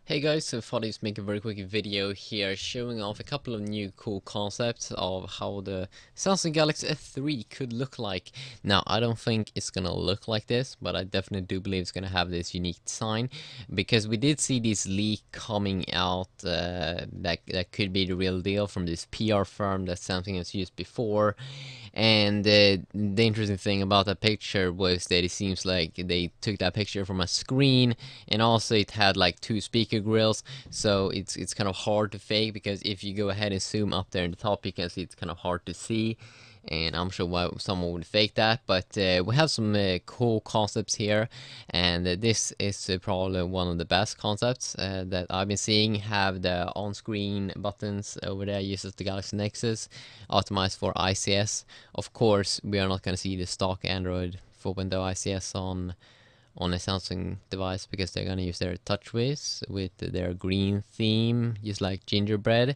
Hey guys, so I thought I'd make a very quick video here showing off a couple of new cool concepts of how the Samsung Galaxy S3 could look like. Now, I don't think it's gonna look like this, but I definitely do believe it's gonna have this unique design because we did see this leak coming out that could be the real deal from this PR firm that Samsung has used before. And the interesting thing about that picture was that it seems like they took that picture from a screen, and also it had like two speaker grills, so it's kind of hard to fake, because if you go ahead and zoom up there in the top, you can see it's kind of hard to see, and I'm sure why someone would fake that. But we have some cool concepts here, and this is probably one of the best concepts that I've been seeing. Have the on-screen buttons over there, uses the Galaxy Nexus, optimized for ICS. Of course, we are not going to see the stock Android 4.0 ICS on a Samsung device, because they're gonna use their TouchWiz with their green theme, just like gingerbread.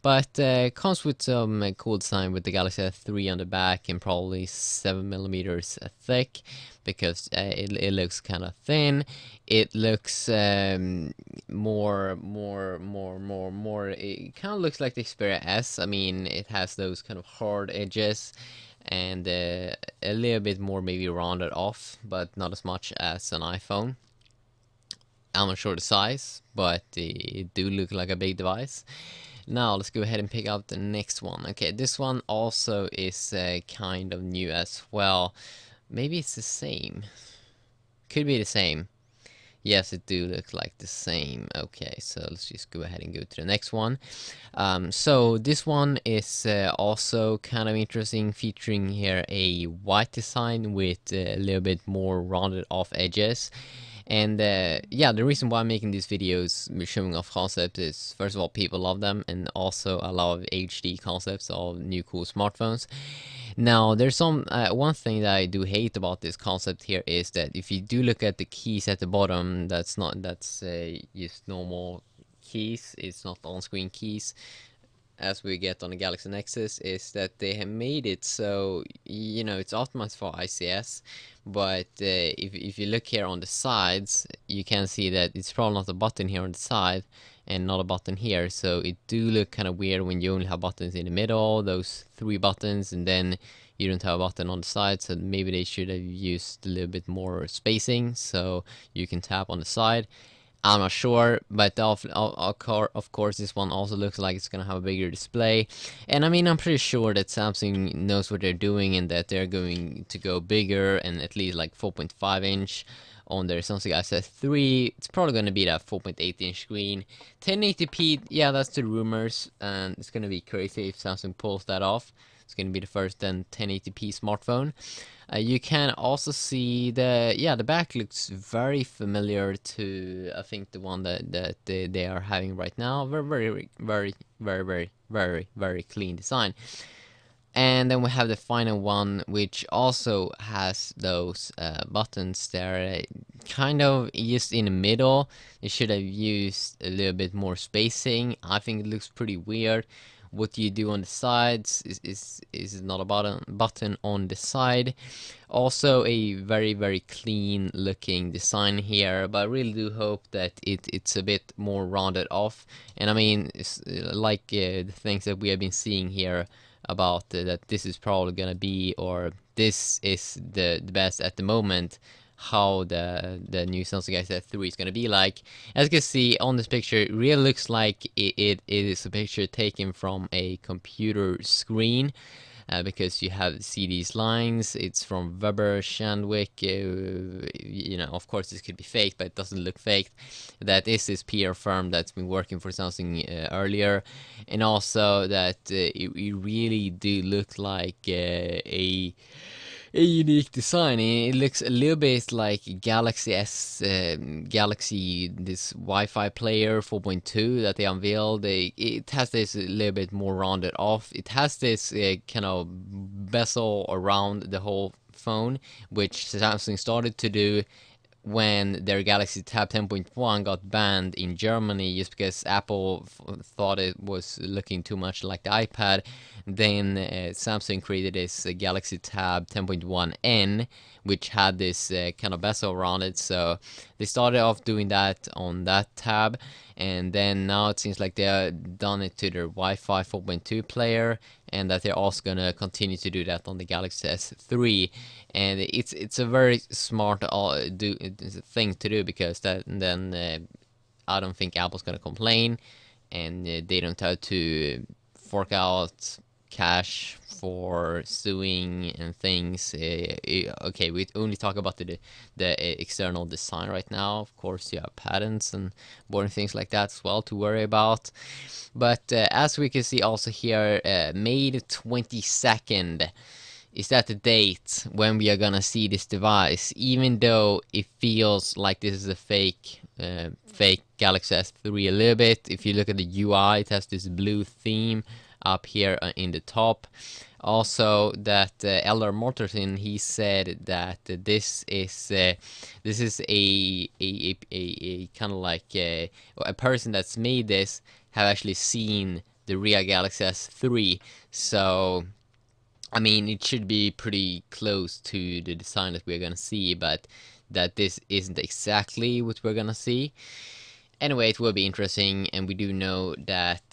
But comes with some cool design with the Galaxy S3 on the back, and probably 7 millimeters thick, because it looks kind of thin. It looks more. It kind of looks like the Xperia S. I mean, it has those kind of hard edges, and a little bit more maybe rounded off, but not as much as an iPhone. I'm not sure the size, but it do look like a big device. Now let's go ahead and pick out the next one. Okay, this one also is kind of new as well. Maybe it's the same. Could be the same. Yes, it do look like the same. Okay, so let's just go ahead and go to the next one. So this one is also kind of interesting, featuring here a white design with a little bit more rounded off edges. And yeah, the reason why I'm making these videos showing off concepts is, first of all, people love them, and also a lot of HD concepts of new cool smartphones. Now, there's some one thing that I do hate about this concept here is that if you do look at the keys at the bottom, that's just normal keys. It's not on-screen keys, as we get on the Galaxy Nexus, is that they have made it so, it's optimized for ICS, but if you look here on the sides, you can see that it's probably not a button here on the side and not a button here, so it do look kind of weird when you only have buttons in the middle, those three buttons, and then you don't have a button on the side. So maybe they should have used a little bit more spacing so you can tap on the side. I'm not sure, but of course this one also looks like it's gonna have a bigger display. And I mean, I'm pretty sure that Samsung knows what they're doing, and that they're going to go bigger, and at least like 4.5 inch on their Samsung S3. It's probably gonna be that 4.8 inch screen. 1080p, yeah, that's the rumors, and it's gonna be crazy if Samsung pulls that off. It's gonna be the first then 1080p smartphone. You can also see the back looks very familiar to, I think, the one that they are having right now. Very clean design. And then we have the final one, which also has those buttons there, kind of just in the middle. They should have used a little bit more spacing. I think it looks pretty weird. What you do on the sides is not a button on the side. Also a very clean looking design here, but I really do hope that it's a bit more rounded off. And I mean, it's like the things that we have been seeing here about that this is probably gonna be, or this is the best at the moment, how the new Samsung Galaxy S3 is gonna be like. As you can see on this picture, it really looks like it is a picture taken from a computer screen. Because you see these lines. It's from Weber Shandwick. Of course, this could be fake, but it doesn't look fake. That is this PR firm that's been working for Samsung earlier, and also that it really do look like a unique design. It looks a little bit like Galaxy Galaxy, this Wi-Fi player 4.2 that they unveiled. It has this a little bit more rounded off. It has this kind of bezel around the whole phone, which Samsung started to do when their Galaxy Tab 10.1 got banned in Germany just because Apple thought it was looking too much like the iPad. Then Samsung created this Galaxy Tab 10.1N, which had this kind of bezel around it. So they started off doing that on that tab, and then now it seems like they've done it to their Wi-Fi 4.2 player, and that they're also gonna continue to do that on the Galaxy S3. And it's a very smart thing to do, because that then I don't think Apple's gonna complain, and they don't have to fork out cash for suing and things. Okay, we only talk about the external design right now. Of course, you have patents and boring things like that as well to worry about. But as we can see also here, May the 22nd is that the date when we are gonna see this device, even though it feels like this is a fake Galaxy S3 a little bit. If you look at the UI, it has this blue theme up here in the top. Also, that Eldar Mortensen, he said that this is a kind of like a person that's made this have actually seen the real Galaxy S3. So I mean, it should be pretty close to the design that we're gonna see, but that this isn't exactly what we're gonna see. Anyway, it will be interesting, and we do know that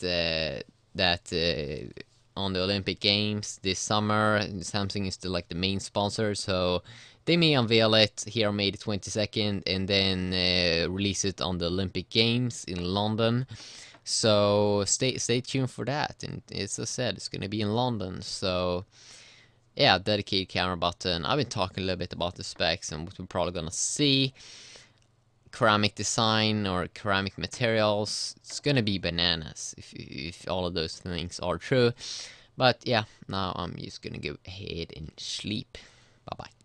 on the Olympic Games this summer, Samsung is still like the main sponsor, so they may unveil it here on May the 22nd, and then release it on the Olympic Games in London. So stay tuned for that. And as I said, it's gonna be in London, so yeah, dedicated camera button. I've been talking a little bit about the specs and what we're probably gonna see. Ceramic design or ceramic materials. It's gonna be bananas if all of those things are true. But yeah, now I'm just gonna go ahead and sleep. Bye bye.